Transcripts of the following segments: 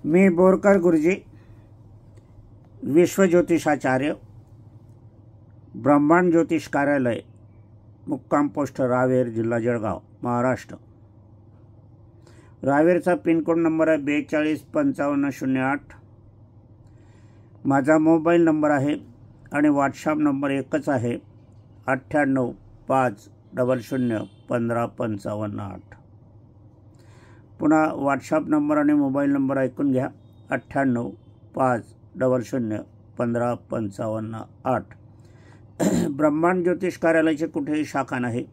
मी बोरकर गुरुजी, विश्वज्योतिषाचार्य, ब्रह्मांड ज्योतिष कार्यालय, मुक्काम पोस्ट रावेर, जिल्हा जळगाव, महाराष्ट्र। रावेरचा पिनकोड नंबर आहे 425508। माझा मोबाईल नंबर आहे आणि व्हॉट्सअप नंबर एकच आहे 9850001555। पुन्हा व्हॉट्सअप नंबर आणि मोबाईल नंबर ऐकून घ्या 9850001555। ब्रह्मांड ज्योतिष कार्यालयाची कुठेही शाखा नाही।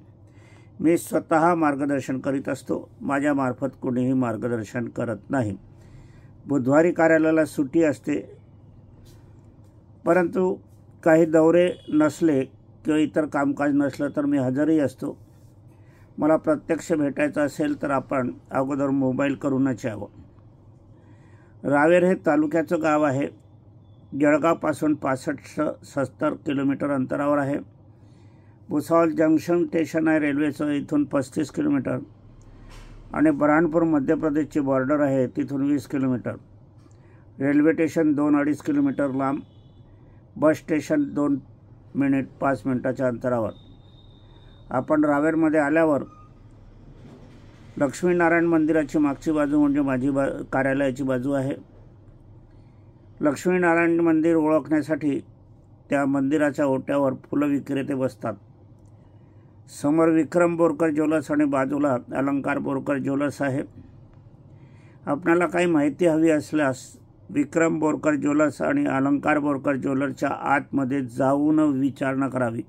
मी स्वतः मार्गदर्शन करीत असतो, माझ्यामार्फत कोणीही मार्गदर्शन करत नाही। बुधवारी कार्यालयाला सुट्टी असते, परंतु काही दौरे नसले किंवा इतर कामकाज नसलं तर मी हजरही असतो। मला प्रत्यक्ष भेटायचं असेल तर आपण अगोदर मोबाईल करूनच यावं। रावेर हे तालुक्याचं गाव आहे। जळगावपासून 65-70 किलोमीटर अंतरावर आहे। भुसावळ जंक्शन स्टेशन आहे रेल्वेचं, इथून 35 किलोमीटर, आणि बऱ्हाणपूर मध्य प्रदेशची बॉर्डर आहे, तिथून 20 किलोमीटर। रेल्वे स्टेशन 2-2.5 किलोमीटर लांब, बस स्टेशन 2 मिनिट 5 मिनिटाच्या अंतरावर। आपण रावेरमध्ये आल्यावर लक्ष्मीनारायण मंदिराची मागची बाजू म्हणजे माझी कार्यालयाची बाजू आहे। लक्ष्मीनारायण मंदिर ओळखण्यासाठी त्या मंदिराच्या ओट्यावर फुलं विक्रेते बसतात। समोर विक्रम बोरकर ज्वेलर्स आणि बाजूला अलंकार बोरकर ज्वेलर्स आहे। आपल्याला काही माहिती हवी असल्यास विक्रम बोरकर ज्वेलर्स आणि अलंकार बोरकर ज्वेलर्सच्या आतमध्ये जाऊन विचारणा करावी।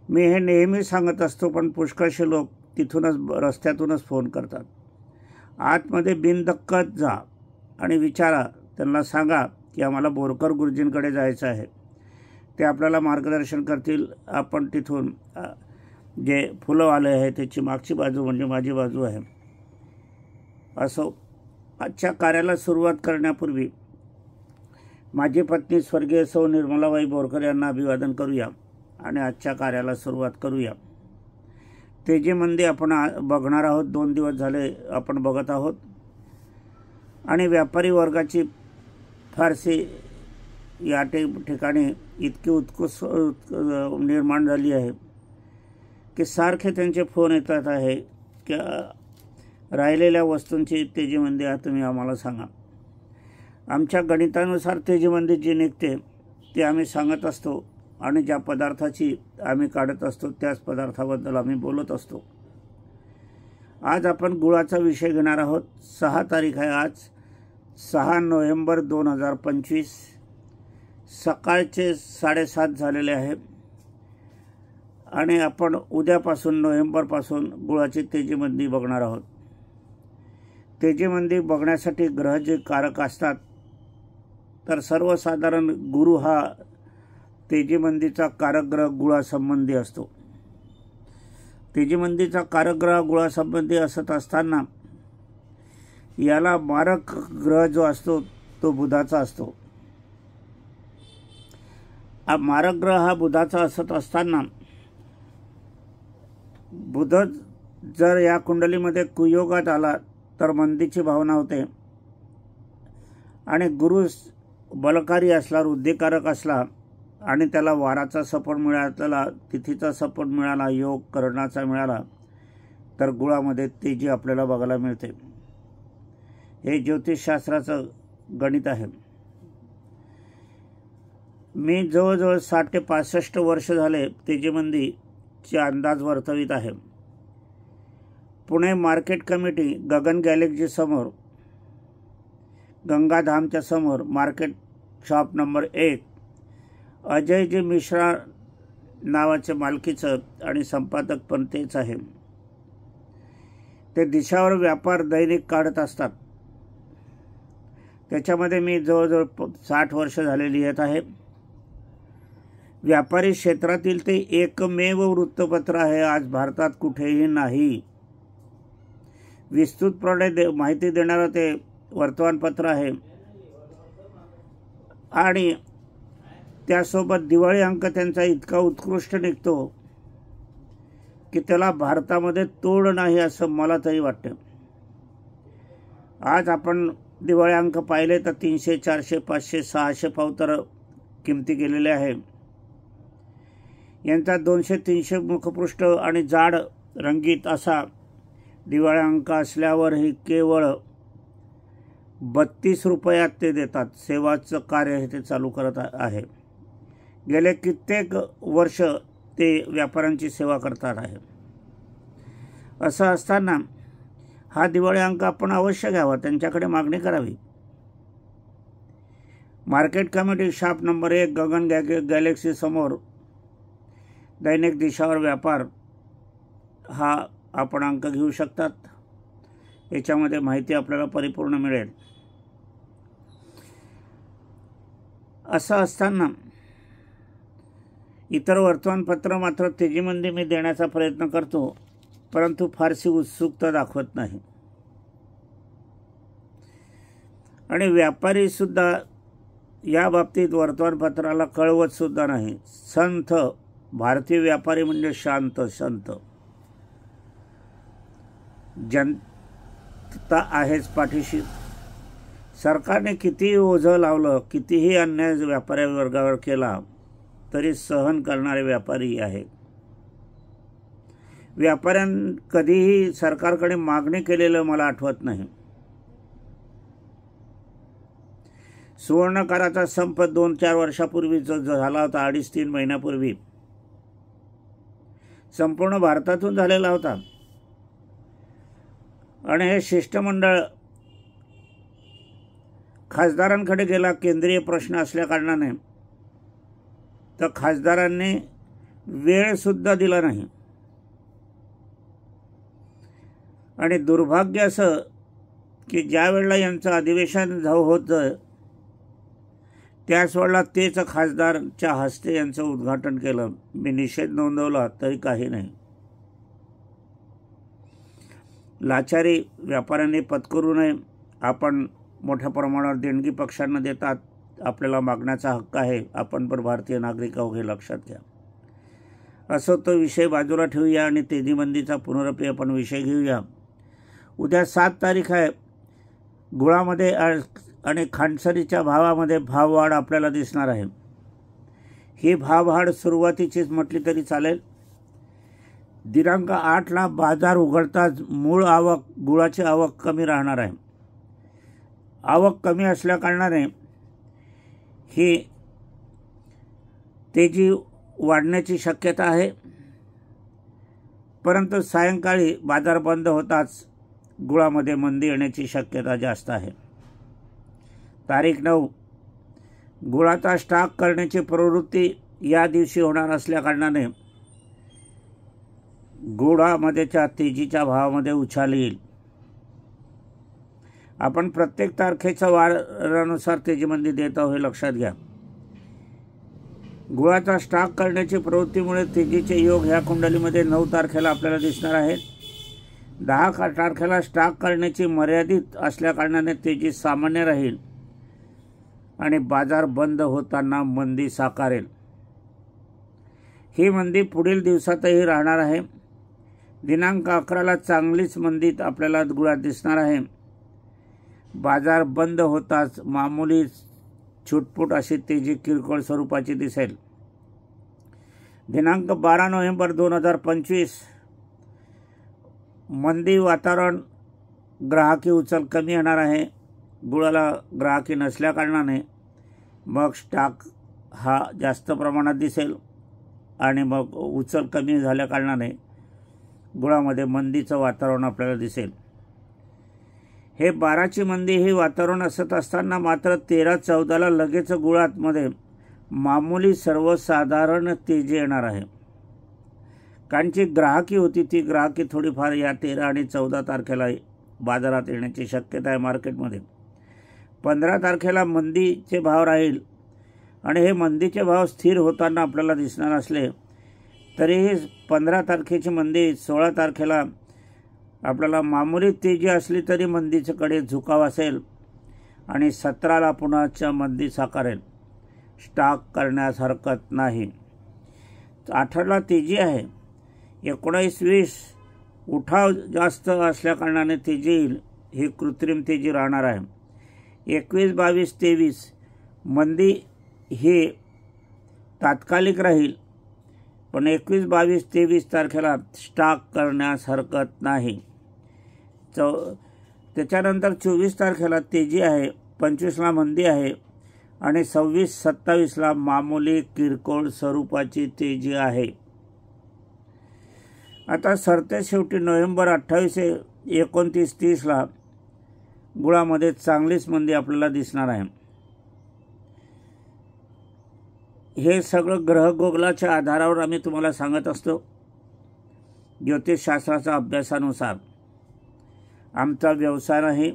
मी हे नेहमी सांगत असतो, पण पुष्कळसे लोक तिथूनच रस्त्यातूनच फोन करतात। आतमध्ये बिनधक्कत जा आणि विचारा, त्यांना सांगा की आम्हाला बोरकर गुरुजींकडे जायचं आहे। ते आपल्याला मार्गदर्शन करतील। आपण तिथून जे फुलंवाले आहे त्याची मागची बाजू म्हणजे माझी बाजू आहे। असो, आजच्या कार्याला सुरुवात करण्यापूर्वी माझी पत्नी स्वर्गीय सौ निर्मलाबाई बोरकर यांना अभिवादन करूया आणि आजच्या कार्याला सुरुवात करूया। तेजी मंदी आपण बघणार आहोत, 2 दिवस झाले आपण बघत आहोत, आणि व्यापारी वर्गाची फारसी या ठिकाणी इतकी उत्कृष्ट निर्माण झाली आहे की सारखे त्यांचे फोन येतात आहे की राहिलेल्या वस्तूंची तेजीमंदी आहे, तुम्ही आम्हाला सांगा। आमच्या गणितानुसार तेजीमंदी जी निघते ती आम्ही सांगत असतो, आणि ज्या पदार्थाची आम्ही काढत असतो त्याच पदार्थाबद्दल आम्ही बोलत असतो। आज आपण गुळाचा विषय घेणार आहोत। 6 तारीख आहे आज, 6 नोव्हेंबर 2025, सकाळचे 7:30 झालेले आहे, आणि आपण उद्यापासून नोव्हेंबरपासून गुळाची तेजीमंदी बघणार आहोत। तेजीमंदी बघण्यासाठी ग्रह जे कारक असतात, तर सर्वसाधारण गुरु हा तेजीमंदीचा कारक ग्रह गुळासंबंधी असतो। तेजीमंदीचा कारक ग्रह गुळासंबंधी असत असताना याला मारक ग्रह जो असतो तो बुधाचा असतो। मारक ग्रह हा बुधाचा असत असताना बुध जर या कुंडलीमध्ये कुयोगात आला तर मंदीची भावना होते, आणि गुरु बलकारी असला, वृद्धिकारक असला, आणि त्याला वाराचा सपोर्ट मिळाला, तिथीचा सपोर्ट मिळाला, योग करणाचा मिळाला, तर गुळामध्ये तेजी आपल्याला बघायला मिळते। हे ज्योतिषशास्त्राचं गणित आहे। मी जवळजवळ 60 ते 65 वर्ष झाले तेजीमंदीचे अंदाज वर्तवित आहे। पुणे मार्केट कमिटी गगन गॅलेक्सी समोर, गंगाधामच्या समोर, market shop number 1, Ajayji Mishra नावाचे मालकीचं आणि संपादक पण तेच आहे। ते दिशावर व्यापार दैनिक काढत असतात, त्याच्यामध्ये मी जवळजवळ 60 वर्ष झाले लिहित आहे। व्यापारी क्षेत्रातील ते एकमेव वृत्तपत्र आहे, आज भारतात कुठेही नाही। विस्तृतपणे माहिती देणारं ते वर्तमानपत्र आहे, आणि त्यासोबत दिवाळी अंक त्यांचा इतका उत्कृष्ट निघतो की त्याला भारतामध्ये तोड नाही असं मला तरी वाटतं। आज आपण दिवाळी अंक पाहिले तर 300, 400, 500, 600 पाव तर किमती गेलेल्या आहे. यांचा 200-300 मुखपृष्ठ आणि जाड रंगीत असा दिवाळी अंक असल्यावरही केवळ 32 रुपयात ते देतात. सेवाचं कार्य हे ते चालू करत आहे. गेले कित्येक वर्ष ते व्यापाऱ्यांची सेवा करतात आहे. असं असताना हा दिवाळी अंक आपण अवश्य घ्यावा, त्यांच्याकडे मागणी करावी. मार्केट कमिटी शॉप नंबर 1 गगन गॅलेक्सी समोर दैनिक दिशावर व्यापार हा आपण अंक घेऊ शकतात. याच्यामध्ये माहिती आपल्याला परिपूर्ण मिळेल. असं असताना इतर वर्तमानपत्र मात्र तेजीमंदी मी देण्याचा प्रयत्न करतो, परंतु फारशी उत्सुकता दाखवत नाही. आणि व्यापारी सुद्धा या बाबतीत वर्तमानपत्राला कळवत सुद्धा नाही. संत भारतीय व्यापारी म्हणजे शांत संत. जनता आहेच पाठीशी. सरकारने कितीही ओझं लावलं, कितीही अन्याय व्यापारी वर्गावर केला तरी सहन करणारे व्यापारी आहेत. व्यापाऱ्यांनी कधीही सरकारकडे मागणी केलेलं मला आठवत नाही. सुवर्णकाराचा संप 2-4 वर्षापूर्वी जो झाला होता, 2.5-3 महिन्यापूर्वी संपूर्ण भारतातून झालेला होता. आणि हे शिष्टमंडळ खासदारांकडे गेला. केंद्रीय प्रश्न असल्याकारणाने तर खासदारांनी वेळ सुद्धा दिला नाही. आणि दुर्भाग्य असं की ज्या वेळेला यांचं अधिवेशन होतं त्याच वेळेला तेच खासदारच्या हस्ते यांचं उद्घाटन केलं. मी निषेध नोंदवला तरी काही नाही. लाचारी व्यापाऱ्यांनी पत्करू नये. आपण मोठ्या प्रमाणावर देणगी पक्षांना देतात. आपल्याला मागण्याचा हक्क आहे. आपण पण भारतीय नागरिक आहोत हे लक्षात घ्या. असं तो विषय बाजूला ठेवूया आणि तेजीमंदीचा पुनरुपयोग आपण विषय घेऊया. उद्या 7 तारीख आहे. गुळामध्ये आणि खांडसरीच्या भावामध्ये भाववाढ आपल्याला दिसणार आहे. ही भाववाढ सुरुवातीचीच म्हटली तरी चालेल. दिनांक 8ला बाजार उघडताच मूळ आवक, गुळाची आवक कमी राहणार आहे. आवक कमी असल्याकारणाने ही तेजी वाढण्याची शक्यता आहे. परंतु सायंकाळी बाजार बंद होताच गुळामध्ये मंदी येण्याची शक्यता जास्त आहे. तारीख 9 गुळाचा स्टॉक करण्याची प्रवृत्ती या दिवशी होणार असल्याकारणाने गुळामध्येच्या तेजीच्या भावामध्ये उछाल येईल. आपण प्रत्येक तारखेच्या वारानुसार तेजीमंदी देत आहोत हे लक्षात घ्या. गुळाचा स्टॉक करण्याची प्रवृत्तीमुळे तेजीचे योग ह्या कुंडलीमध्ये 9 तारखेला आपल्याला दिसणार आहेत. 10 तारखेला स्टॉक करण्याची मर्यादित असल्याकारणाने तेजी सामान्य राहील आणि बाजार बंद होताना मंदी साकारेल. ही मंदी पुढील दिवसातही राहणार आहे. दिनांक 11ला चांगलीच मंदी आपल्याला गुळात दिसणार आहे. बाजार बंद होताच मामूली छुटपुट अशी तेजी किरकोळ स्वरूपाची दिसेल. दिनांक 12 नोव्हेंबर 2025 मंदी वातावरण, ग्राहकी उचल कमी येणार आहे. गुळाला ग्राहकी नसल्याकारणाने मग स्टॉक हा जास्त प्रमाणात दिसेल आणि मग उचल कमी झाल्याकारणाने गुळामध्ये मंदीचं वातावरण आपल्याला दिसेल. हे 12ची मंदी ही वातावरण असत असताना मात्र 13-14ला लगेच गुळामध्ये मामूली सर्वसाधारण तेजी येणार आहे. कारण जी ग्राहकी होती ती ग्राहकी थोडीफार या 13 आणि 14 तारखेला बाजारात येण्याची शक्यता आहे मार्केटमध्ये. 15 तारखेला मंदीचे भाव राहील आणि हे मंदीचे भाव स्थिर होताना आपल्याला दिसणार असले तरीही 15 तारखेची मंदी 16 तारखेला आपल्याला मामूली तेजी असली तरी मंदीच्याकडे झुकाव असेल आणि 17ला पुन्हाच्या मंदी साकारेल. स्टॉक करण्यास हरकत नाही. 18ला तेजी आहे. 19-20 उठाव जास्त असल्याकारणाने तेजी येईल. ही कृत्रिम तेजी राहणार आहे. 21, 22, 23 मंदी हे तात्कालिक राहील, पण 21, 22, 23 तारखेला स्टॉक करण्यास हरकत नाही. त्याच्यानंतर 24 तारखेला तेजी आहे, 25ला मंदी आहे आणि 26, 27ला मामूली किरकोळ स्वरूपाची तेजी आहे. आता सरते शेवटी नोव्हेंबर 28, 29, 30ला गुळामध्ये चांगलीच मंदी आपल्याला दिसणार आहे. हे सगळं ग्रहगोलाच्या आधारावर आम्ही तुम्हाला सांगत असतो. ज्योतिषशास्त्राच्या अभ्यासानुसार आमचा व्यवसाय नाही,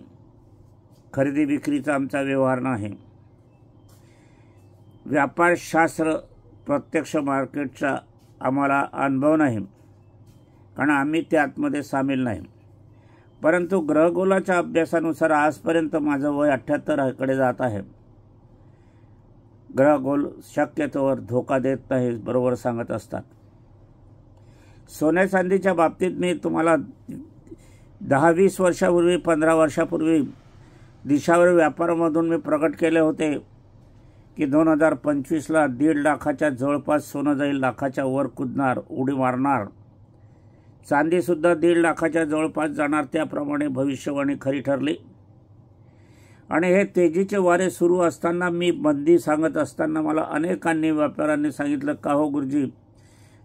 खरेदी विक्रीचा आमचा व्यवहार नाही. व्यापारशास्त्र प्रत्यक्ष मार्केटचा आम्हाला अनुभव नाही, कारण आम्ही त्यातमध्ये सामील नाही. परंतु ग्रहगोलाच्या अभ्यासानुसार आजपर्यंत माझं वय 78 कडे जात आहे. ग्रहगोल शक्यतोवर धोका देत नाही, बरोबर सांगत असतात. सोन्या चांदीच्या बाबतीत मी तुम्हाला 10-20 वर्षापूर्वी, 15 वर्षापूर्वी दिशावर व्यापारामधून मी प्रकट केले होते की 2025ला 1.5 लाखाच्या जवळपास सोनं जाईल, लाखाच्या वर कुदणार, उडी मारणार. चांदीसुद्धा 1.5 लाखाच्या जवळपास जाणार. त्याप्रमाणे भविष्यवाणी खरी ठरली. आणि हे तेजीचे वारे सुरू असताना, मी मंदी सांगत असताना मला अनेकांनी, व्यापाऱ्यांनी सांगितलं, का हो गुरुजी,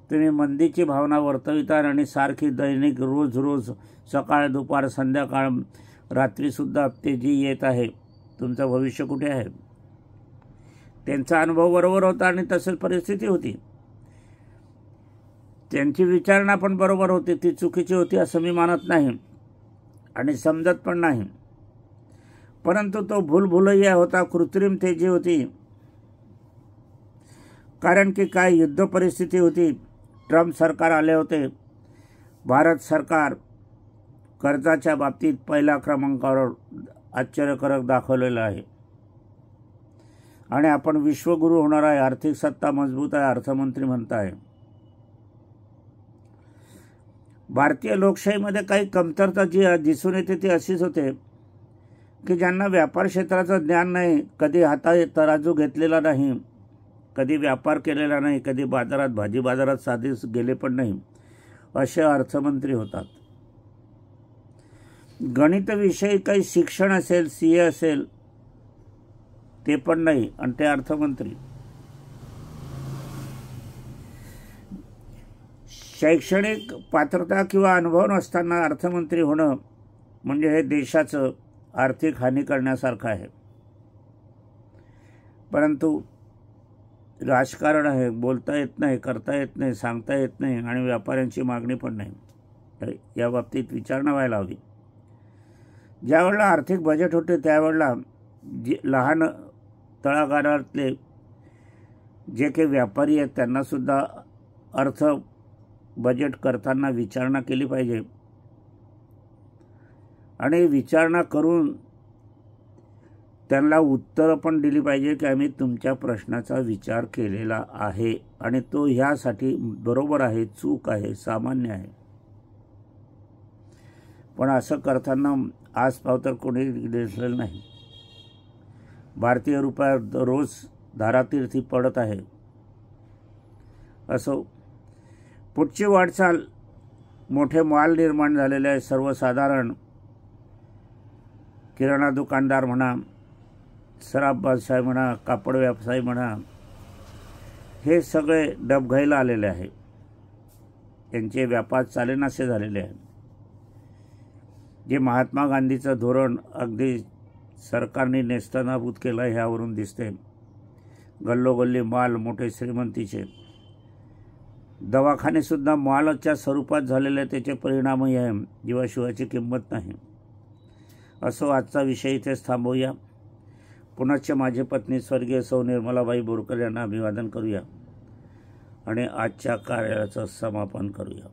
तुम्ही मंदीची भावना वर्तविता आणि सारखी दैनिक रोज सकाळ, दुपार, संध्याकाळ, रात्रीसुद्धा तेजी येत आहे, तुमचं भविष्य कुठे आहे? त्यांचा अनुभव बरोबर होता आणि तशीच परिस्थिती होती. त्यांची विचारणा पण बरोबर होती, ती चुकीची होती असं मी मानत नाही आणि समजत पण नाही. परंतु तो भूलभुलैया होता, कृत्रिम तेजी होती. कारण की काय युद्ध परिस्थिती होती, ट्रम्प सरकार आले होते, भारत सरकार कर्जाच्या बाबतीत पहिल्या क्रमांकावर आश्चर्यकारक दाखवलेलं आहे आणि आपण विश्वगुरू होणार आहे, आर्थिक सत्ता मजबूत आहे, अर्थमंत्री म्हणताय. भारतीय लोकशाहीमध्ये काही कमतरता जी दिसून येते ती अशीच होते की ज्यांना व्यापार क्षेत्राचं ज्ञान नाही, कधी हातात तराजू घेतलेला नाही, कधी व्यापार केलेला नाही, कधी बाजारात, भाजी बाजारात साधे गेले पण नाही, असे अर्थमंत्री होतात. गणितविषयी काही शिक्षण असेल, CA असेल, ते पण नाही आणि ते अर्थमंत्री. शैक्षणिक पात्रता किंवा अनुभव नसताना अर्थमंत्री होणं म्हणजे हे देशाचं आर्थिक हानी करण्यासारखं आहे. परंतु राजकारण आहे, बोलता येत नाही, करता येत नाही, सांगता येत नाही आणि व्यापाऱ्यांची मागणी पण नाही. तर या बाबतीत विचारणा व्हायला हवी. ज्यावेळेला आर्थिक बजेट होते त्यावेळेला लहान तळागाळातले जे काही व्यापारी आहेत त्यांनासुद्धा अर्थ बजेट करताना विचारणा केली पाहिजे आणि विचारणा करून त्यांना उत्तरं पण दिली पाहिजे की आम्ही तुमच्या प्रश्नाचा विचार केलेला आहे आणि तो ह्यासाठी बरोबर आहे, चूक आहे, सामान्य आहे. पण असं करताना आजपाव तर कोणी दिसलेलं नाही. भारतीय रुपया रोज धारातीर्थी पडत आहे. असो, पुढची वाटचाल, मोठे मॉल निर्माण झालेले आहे. सर्वसाधारण किराणा दुकानदार म्हणा, सराफ व्यवसाय म्हणा, कापड व्यवसाय म्हणा, हे सगळे डबघाईला आलेले आहे. त्यांचे व्यापार चालेनासे झालेले आहे. जे महात्मा गांधीचं धोरण अगदी सरकारने नेस्तनाबूत केलं ह्यावरून दिसते. गल्लोगल्ली माल, मोठे श्रीमंतीचे दवाखानेसुद्धा मालाच्या स्वरूपात झालेले, त्याचे परिणामही आहे, जीवाशिवाची किंमत नाही. असो, आजचा विषय इथेच थांबवूया. पुनश्च माझी पत्नी स्वर्गीय सौ निर्मलाबाई बोरकर यांना अभिवादन करूया आणि आजच्या कार्याचं समापन करूया.